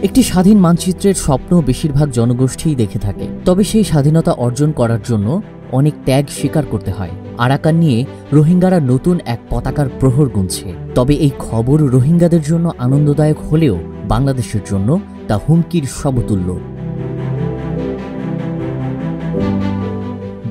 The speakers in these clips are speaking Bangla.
একটি স্বাধীন মানচিত্রের স্বপ্ন বেশিরভাগ জনগোষ্ঠীই দেখে থাকে, তবে সেই স্বাধীনতা অর্জন করার জন্য অনেক ত্যাগ স্বীকার করতে হয়। আরাকান নিয়ে রোহিঙ্গারা নতুন এক পতাকার প্রহর গুনছে। তবে এই খবর রোহিঙ্গাদের জন্য আনন্দদায়ক হলেও বাংলাদেশের জন্য তা হুমকির সমতুল্য।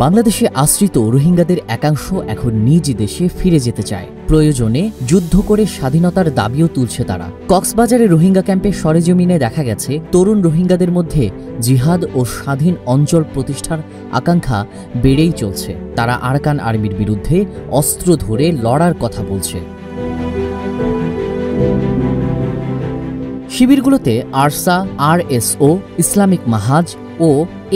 বাংলাদেশে আশ্রিত রোহিঙ্গাদের একাংশ এখন নিজ দেশে ফিরে যেতে চায়। প্রয়োজনে যুদ্ধ করে স্বাধীনতার দাবিও তুলছে তারা। কক্সবাজারে রোহিঙ্গা ক্যাম্পে সরেজমিনে দেখা গেছে তরুণ রোহিঙ্গাদের মধ্যে জিহাদ ও স্বাধীন অঞ্চল প্রতিষ্ঠার আকাঙ্ক্ষা বেড়েই চলছে। তারা আরাকান আর্মির বিরুদ্ধে অস্ত্র ধরে লড়ার কথা বলছে। শিবিরগুলোতে আরসা, আরএসও, ইসলামিক মাহাজ ও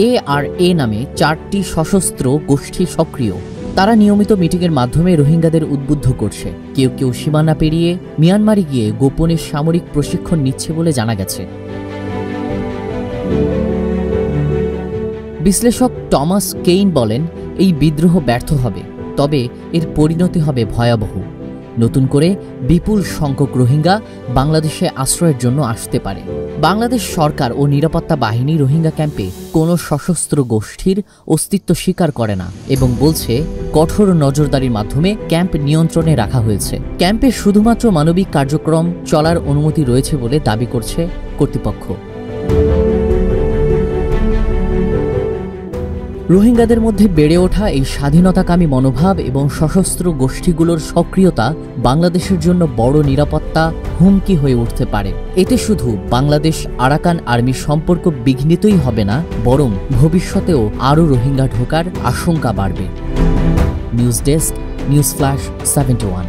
এআরএ নামে 4টি সশস্ত্র গোষ্ঠী সক্রিয়। তারা নিয়মিত মিটিংয়ের মাধ্যমে রোহিঙ্গাদের উদ্বুদ্ধ করছে। কেউ কেউ সীমানা পেরিয়ে মিয়ানমারে গিয়ে গোপনে সামরিক প্রশিক্ষণ নিচ্ছে বলে জানা গেছে। বিশ্লেষক টমাস কেইন বলেন, এই বিদ্রোহ ব্যর্থ হবে, তবে এর পরিণতি হবে ভয়াবহ। নতুন করে বিপুল সংখ্যক রোহিঙ্গা বাংলাদেশে আশ্রয়ের জন্য আসতে পারে। বাংলাদেশ সরকার ও নিরাপত্তা বাহিনী রোহিঙ্গা ক্যাম্পে কোনো সশস্ত্র গোষ্ঠীর অস্তিত্ব স্বীকার করে না এবং বলছে কঠোর নজরদারির মাধ্যমে ক্যাম্প নিয়ন্ত্রণে রাখা হয়েছে। ক্যাম্পে শুধুমাত্র মানবিক কার্যক্রম চলার অনুমতি রয়েছে বলে দাবি করছে কর্তৃপক্ষ। রোহিঙ্গাদের মধ্যে বেড়ে ওঠা এই স্বাধীনতাকামী মনোভাব এবং সশস্ত্র গোষ্ঠীগুলোর সক্রিয়তা বাংলাদেশের জন্য বড় নিরাপত্তা হুমকি হয়ে উঠতে পারে। এতে শুধু বাংলাদেশ আরাকান আর্মির সম্পর্ক বিঘ্নিতই হবে না, বরং ভবিষ্যতেও আরও রোহিঙ্গা ঢোকার আশঙ্কা বাড়বে। News desk, news flash 71।